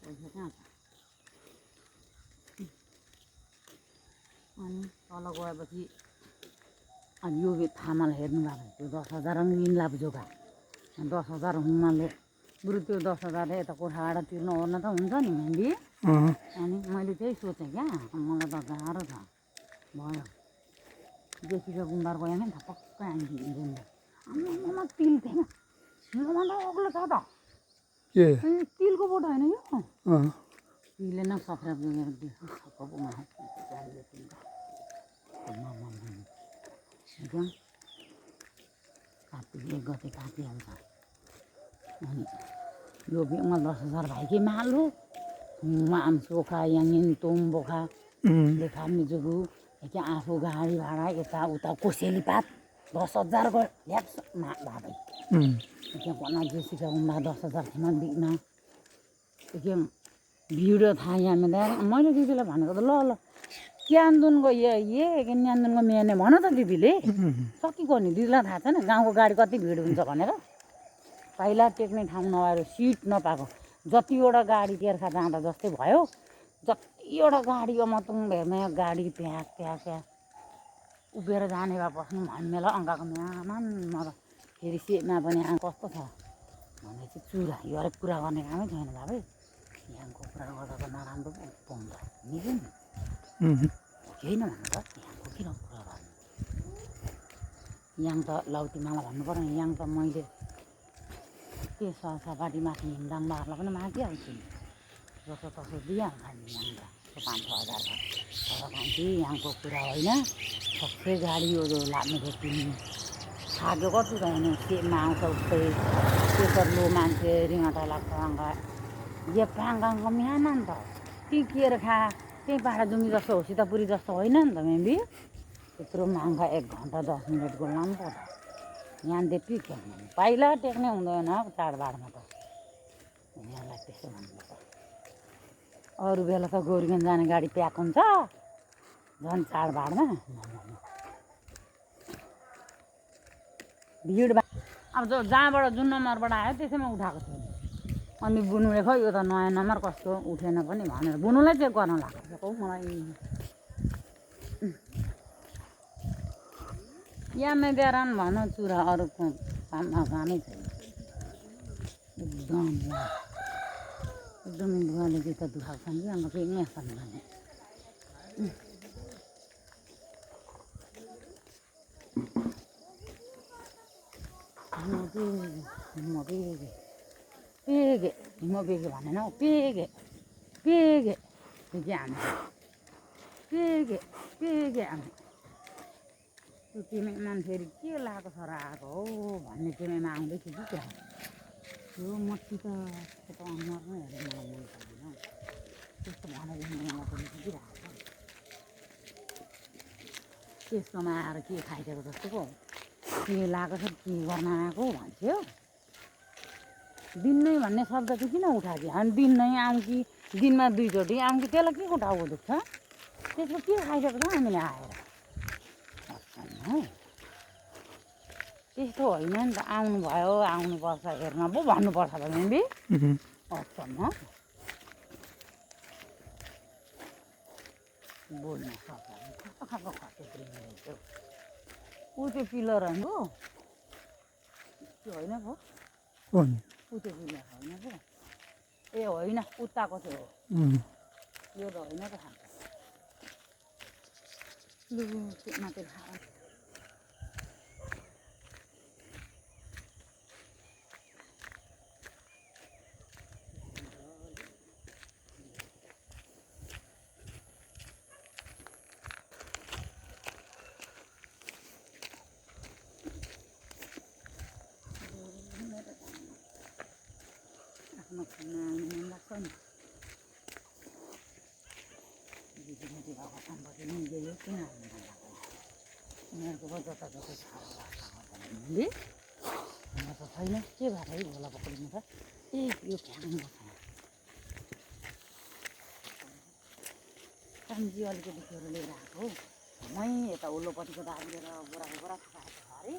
पैसा कहाँ छ अनि तल गएपछि अनि यो थामाले हेर्नु भएको त्यो 10,000 यिनलाई जोगा 10,000 हुनाले बरु त्यो 10,000ले यता कोठा भाडा तिर्नु ओर्न त हुन्छ नि मेन्दी अनि मैले त्यही सोचेँ क्या मलाई त गाह्रो छ भयो जेसिका गुम्बार गयो भने त पक्कै आइदिन्छ आम्मामा तिल थिएन ममा त अग्लो छ त के तिलको बोट होइन यो तिलले न सफ्रा पुगेर कार्तिक 1 गते काटिहाल्छ अनि यो बेमा 10,000 भाइकै मालु आम सोखा याङ्गिन तोम बोखा लेखा मिजुगु के आफू गाडी भाडा यताउता कोसेली पात 10,000 गयो ल्याप्स भाइ के भन जेसिका गुम्बा 10,000 थिएन बिग्न के भिडियो थाहा यहाँ मैले दिदीलाई भनेको त ल क्यान्दुनको के न्यान्दुनको मेने भन त दिदीले सकिको नि दिदीलाई थाहा छैन गाउँको गाडी कति भिड हुन्छ भनेर पहिला टेक्ने ठाउँ नभएर सिट नपाएको जतिवटा गाडी तेर्खा जाँदा जस्तै भयो जतिवटा गाडीको मतुङ हेर्ने गाडी प्याक प्याक प्याक उभिएर जाने भए बस्नु हामीलाई अङ्काको म्यामान म त फेरि सेमा पनि कस्तो छ भने चाहिँ चुरा यो अरे कुरा गर्ने कामै छैन बाबै यहाँको कुरा गर्दा त नराम्रो पाउँछ निकै नि केही नभन्नु त यहाँको किन कुरा गर्नु यहाँ त लौतीमाला भन्नु पर्यो नि यहाँ त मैले के सपाटी माथि हिमदाङ बारलाई पनि मागिहाल्छु नि जसो तसो दिइहाल्छ नि यहाँ त 5-6 हजार तर कान्छी यहाँको कुरा होइन सबै गाडी यो लाग्ने थियो खाएको कति त हेर्नु सेपमा आउँछ उस्तै त्यसर लो मान्छे रिङटा लाग्छ अङ्गा यो पाङ्गाङको म्यान नि त टिकिएर खा त्यही पाडा जुमी जस्तो हो सीतापुरी जस्तो होइन नि त मेबी त्यत्रो महँगा 1 घन्टा 10 मिनटको लाम पर्छ यहाँ देखि पहिला टेक्ने हुँदैन चाडबाडमा त यहाँलाई त्यसो भन्नुपर्छ अरू बेला त गोरुगञ्ज जाने गाडी प्याक हुन्छ झन् चाडबाडमा भिड अब जहाँबाट जुन नम्बरबाट आयो त्यसैमा उठाएको थियो अनि बुनुले खै यो त नयाँ नम्बर कस्तो उठेन पनि भनेर बुनुलाई चेक गर्न लाग्छ मलाई यहाँ मेदेरान भन चुरा अरू कामै छैन एकदम बुवाले जुत्ता दुखाएको छ कि अन्त फेरि यहाँ भने बेगे भनेन हौ पेगे हामी हामी त्यो टिमेमा फेरि के लगाएको छ र आएको हो भन्ने टिमेमा आउँदैछ कि क्या त्यो मट्टी त अनुहार नै हेरेर मलाई मन पर्दैन त्यस्तो भनेदेखि मलाई पनि पुगिरहेको छ त्यसकोमा आएर के खाइदिएको जस्तो पो के लगाएको छ के गर्न आएको भन्थ्यो दिनै भन्ने शब्द चाहिँ किन उठाएको हामी दिनै आउँ कि दिनमा 2 चोटि आउँ कि त्यसलाई के को टाउको दुख्छ त्यसको के खाइदिएको छ हामीले आएर त्यस्तो होइन नि त आउनुभयो आउनुपर्छ हेर्न पो भन्नुपर्छ त मेबी अचम्म बोल्न सक्छ कस्तो खालको खर्च रहेछ ऊ त्यो पिलर होइन पो त्यो होइन पो ऊ त्यो पिलर होइन पो ए होइन उताको थियो यो त होइन त खान्छ लु त्यो माथि खा लाग्छ नि किन उनीहरूको जता जता हामीले त छैन के भएर होला पक्रिनु त ए यो फ्याँक्नु कान्छी अलिकति खेर लिएर आएको मै यता उल्लोपट्टिको दाबी लिएर बोरा खाएको छ अरे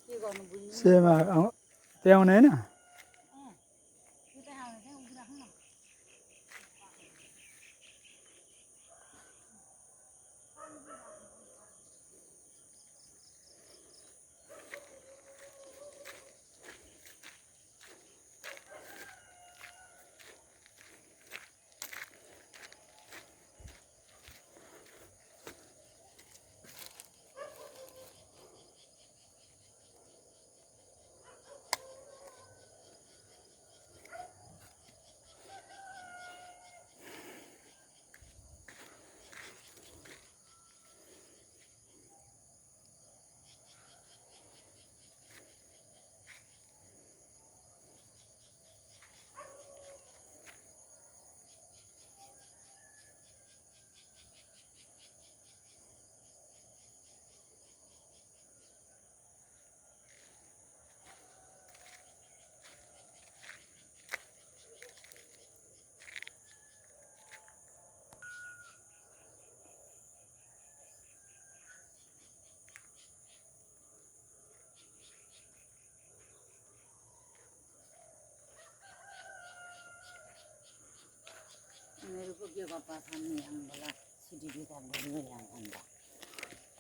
के गर्नु बुझ्नु सेमा त्यहाँ आउने होइन त्यहाँ आउने त्यहाँ उभिराख्नु न के गप्पा छन् यहाँबाट सिटी रिचार्ज गरेर यहाँ अन्त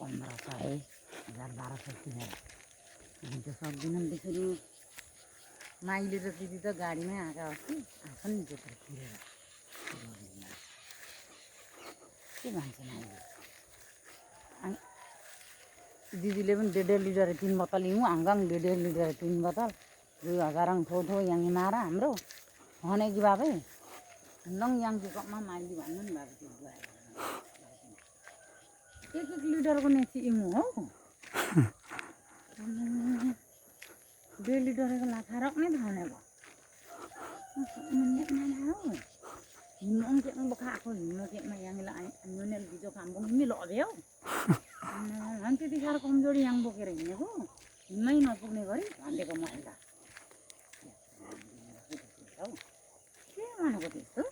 1500 1200 किनेर हामी त सक्दैनौँ त्यसरी माइली र दिदी त गाडीमै आएका अस्ति आएको नि त्यत्रो किनेर के भन्छ माइली दिदीले पनि 1.5 लिटर 3 बोतल हिउँ हङकङ 1.5 लिटर 3 बोतल 2000 थो यहाँ मार हाम्रो भने कि बाबै नङ yang के कममा माइली भन्नु नि बाबु त्यो गएर 1 लिटरको नेसी हिउँ हो 2 लिटरको लाखा रक्ने थाउने भयो हिमो के बखाएको हिमो केमा यहाँलाई न्युनेल बिजो काम पनि लग्यो अनि त्यति साह्रो कमजोरी यहाँ बोकेर हिँडेको हिमै नपुग्ने गरी भनेको मैले के भनेको त्यस्तो